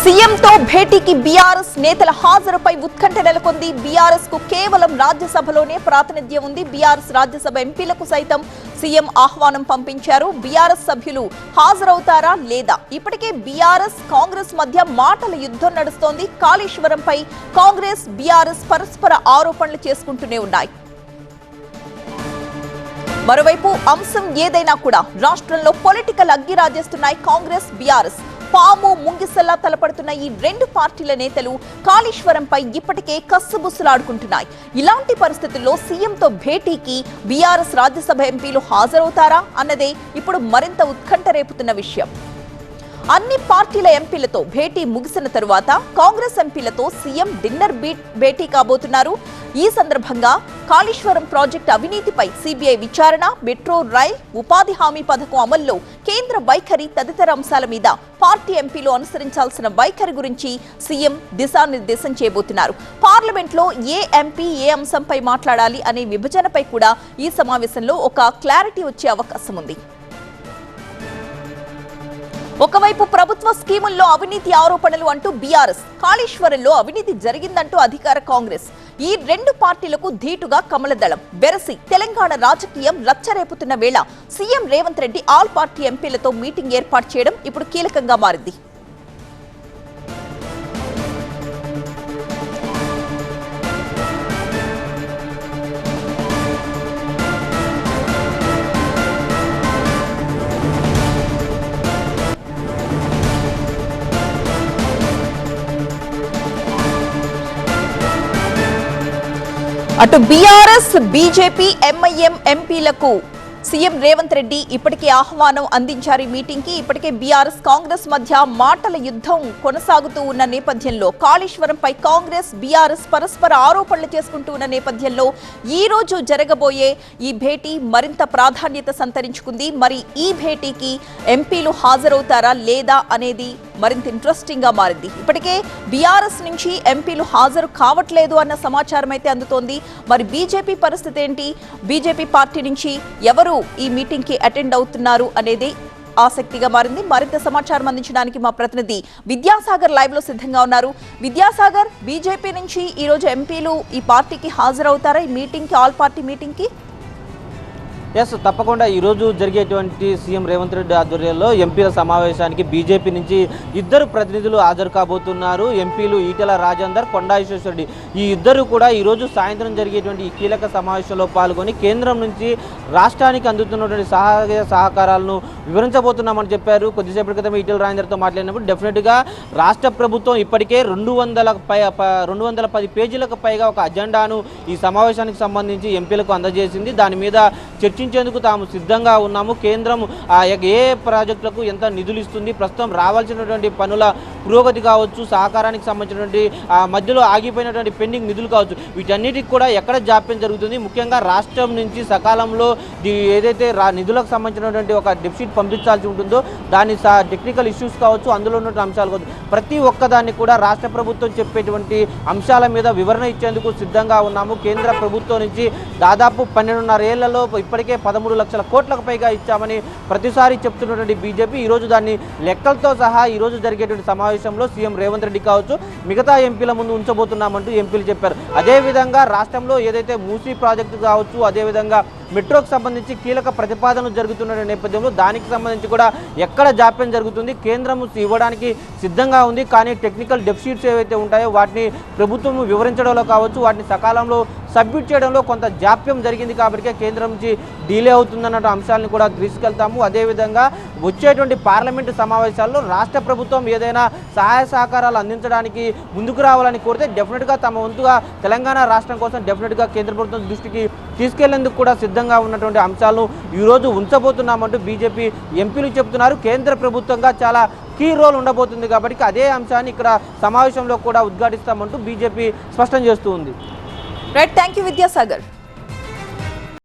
సీఎంతో భేటీకి BRS నేతల హాజరుపై ఉత్కంఠ నెలకొంది. బీఆర్ఎస్ కు కేవలం రాజ్యసభలోనే ప్రాతినిధ్యం ఉంది. బీఆర్ఎస్ రాజ్యసభ ఎంపీలకు సైతం సీఎం ఆహ్వానం పంపించారు. బీఆర్ఎస్ సభ్యులు హాజరవుతారా లేదా? ఇప్పటికే బీఆర్ఎస్ కాంగ్రెస్ మధ్య మాటల యుద్ధం నడుస్తోంది. కాళేశ్వరంపై కాంగ్రెస్ బీఆర్ఎస్ పరస్పర ఆరోపణలు చేసుకుంటూనే ఉన్నాయి. మరోవైపు అంశం ఏదైనా కూడా రాష్ట్రంలో పొలిటికల్ అగ్గిరాజేస్తున్నాయి కాంగ్రెస్ బీఆర్ఎస్. పాము ముంగిసల్లా తలపడుతున్న ఈ రెండు పార్టీల నేతలు కాళేశ్వరంపై ఇప్పటికే కస్సుబుస్సులాడుకుంటున్నాయి. ఇలాంటి పరిస్థితుల్లో సీఎంతో భేటీకి బీఆర్ఎస్ రాజ్యసభ ఎంపీలు హాజరవుతారా అన్నదే ఇప్పుడు మరింత ఉత్కంఠ రేపుతున్న విషయం. అన్ని పార్టీల ఎంపీలతో భేటీ ముగిసిన తరువాత కాంగ్రెస్ ఎంపీలతో సీఎం డిన్నర్ భేటీ కాబోతున్నారు. ఈ సందర్భంగా కాళేశ్వరం ప్రాజెక్టు అవినీతిపై సిబిఐ విచారణ, మెట్రో రైల్, ఉపాధి హామీ పథకం అమల్లో కేంద్ర వైఖరి తదితర అంశాల మీద పార్టీ ఎంపీలు అనుసరించాల్సిన వైఖరి గురించి సీఎం దిశానిర్దేశం చేయబోతున్నారు. పార్లమెంట్లో ఏ ఎంపీ ఏ అంశంపై మాట్లాడాలి అనే విభజనపై కూడా ఈ సమావేశంలో ఒక క్లారిటీ వచ్చే అవకాశం ఉంది. ఒకవైపు ప్రభుత్వ స్కీముల్లో అవినీతి ఆరోపణలు అంటూ బీఆర్ఎస్, కాళేశ్వరంలో అవినీతి జరిగిందంటూ అధికార కాంగ్రెస్. ఈ రెండు పార్టీలకు ధీటుగా కమలదళం బెరసి తెలంగాణ రాజకీయం రచ్చరేపుతున్న వేళ CM Revanth Reddy all party ఎంపీలతో మీటింగ్ ఏర్పాటు చేయడం ఇప్పుడు కీలకంగా మారింది. అటు బీఆర్ఎస్, బీజేపీ, ఎంఐఎం ఎంపీలకు సీఎం రేవంత్ రెడ్డి ఇప్పటికే ఆహ్వానం అందించారు. ఈ మీటింగ్ కి ఇప్పటికే బీఆర్ఎస్ కాంగ్రెస్ మధ్య మాటల యుద్ధం కొనసాగుతూ ఉన్న నేపథ్యంలో, కాళేశ్వరంపై కాంగ్రెస్ బీఆర్ఎస్ పరస్పర ఆరోపణలు చేసుకుంటూ ఉన్న నేపథ్యంలో ఈ రోజు జరగబోయే ఈ భేటీ మరింత ప్రాధాన్యత సంతరించుకుంది. మరి ఈ భేటీకి ఎంపీలు హాజరవుతారా లేదా అనేది మరింత ఇంట్రెస్టింగ్ గా మారింది. ఇప్పటికే బీఆర్ఎస్ నుంచి ఎంపీలు హాజరు కావట్లేదు అన్న సమాచారం అయితే అందుతోంది. మరి బీజేపీ పరిస్థితి ఏంటి? బీజేపీ పార్టీ నుంచి ఎవరు ఈ మీటింగ్ కి అటెండ్ అవుతున్నారు అనేది ఆసక్తిగా మారింది. మరింత సమాచారం అందించడానికి మా ప్రతినిధి విద్యాసాగర్ లైవ్ లో సిద్ధంగా ఉన్నారు. విద్యాసాగర్, బీజేపీ నుంచి ఈ రోజు ఎంపీలు ఈ పార్టీకి హాజరవుతారా? ఈ మీటింగ్ కి, ఆల్ పార్టీ మీటింగ్ కి? ఎస్, తప్పకుండా ఈరోజు జరిగేటువంటి సీఎం రేవంత్ రెడ్డి ఆధ్వర్యంలో ఎంపీల సమావేశానికి బీజేపీ నుంచి ఇద్దరు ప్రతినిధులు హాజరు కాబోతున్నారు. ఎంపీలు ఈటెల రాజేందర్, కొండా విశ్వేశ్వరరెడ్డి. ఈ ఇద్దరు కూడా ఈరోజు సాయంత్రం జరిగేటువంటి ఈ కీలక సమావేశంలో పాల్గొని కేంద్రం నుంచి రాష్ట్రానికి అందుతున్నటువంటి సహాయ సహకారాలను వివరించబోతున్నామని చెప్పారు. కొద్దిసేపటి క్రితం ఈటెల రాజేందర్తో మాట్లాడినప్పుడు డెఫినెట్గా రాష్ట్ర ప్రభుత్వం ఇప్పటికే 210 పేజీలకు పైగా ఒక అజెండాను ఈ సమావేశానికి సంబంధించి ఎంపీలకు అందజేసింది. దాని మీద చర్చించేందుకు తాము సిద్ధంగా ఉన్నాము. కేంద్రం ఏ ప్రాజెక్టులకు ఎంత నిధులు ఇస్తుంది, ప్రస్తుతం రావాల్సినటువంటి పనుల పురోగతి కావచ్చు, సహకారానికి సంబంధించినటువంటి మధ్యలో ఆగిపోయినటువంటి పెండింగ్ నిధులు కావచ్చు, వీటన్నిటికి కూడా ఎక్కడ జాప్యం జరుగుతుంది, ముఖ్యంగా రాష్ట్రం నుంచి సకాలంలో ఏదైతే నిధులకు సంబంధించినటువంటి ఒక డెఫిసిట్ పంపించాల్సి ఉంటుందో దాని టెక్నికల్ ఇష్యూస్ కావచ్చు, అందులో ఉన్న అంశాలు కావచ్చు, ప్రతి ఒక్కదాన్ని కూడా రాష్ట్ర ప్రభుత్వం చెప్పేటువంటి అంశాల మీద వివరణ ఇచ్చేందుకు సిద్ధంగా ఉన్నాము. కేంద్ర ప్రభుత్వం నుంచి దాదాపు 12.5 ఏళ్లలో ఇప్పటికే 13 లక్షల కోట్లకు పైగా ఇచ్చామని ప్రతిసారి చెప్తున్నటువంటి బీజేపీ ఈరోజు దాన్ని లెక్కలతో సహా ఈరోజు జరిగేటువంటి సమావేశంలో సీఎం రేవంత్ రెడ్డి కావచ్చు, మిగతా ఎంపీల ముందు ఉంచబోతున్నామంటూ ఎంపీలు చెప్పారు. అదేవిధంగా రాష్ట్రంలో ఏదైతే మూసీ ప్రాజెక్టు కావచ్చు, అదేవిధంగా మెట్రోకు సంబంధించి కీలక ప్రతిపాదనలు జరుగుతున్న నేపథ్యంలో దానికి సంబంధించి కూడా ఎక్కడ జాప్యం జరుగుతుంది, కేంద్రం ఇవ్వడానికి సిద్ధంగా ఉంది, కానీ టెక్నికల్ డెఫిసిట్స్ ఏవైతే ఉంటాయో వాటిని ప్రభుత్వం వివరించడంలో కావచ్చు, వాటిని సకాలంలో సబ్మిట్ చేయడంలో కొంత జాప్యం జరిగింది కాబట్టి కేంద్రం నుంచి డిలే అవుతుందన్న అంశాలను కూడా తీసుకెళ్తాము. అదేవిధంగా వచ్చేటువంటి పార్లమెంటు సమావేశాల్లో రాష్ట్ర ప్రభుత్వం ఏదైనా సహాయ సహకారాలు అందించడానికి ముందుకు రావాలని కోరితే డెఫినెట్గా తమ వంతుగా తెలంగాణ రాష్ట్రం కోసం డెఫినెట్గా కేంద్ర ప్రభుత్వం దృష్టికి తీసుకెళ్లేందుకు కూడా సిద్ధంగా ఉన్నటువంటి అంశాలను ఈరోజు ఉంచబోతున్నామంటూ బీజేపీ ఎంపీలు చెబుతున్నారు. కేంద్ర ప్రభుత్వంగా చాలా కీ రోల్ ఉండబోతుంది కాబట్టి అదే అంశాన్ని ఇక్కడ సమావేశంలో కూడా ఉద్ఘాటిస్తామంటూ బీజేపీ స్పష్టం చేస్తూ ఉంది. Right, thank you Vidyasagar.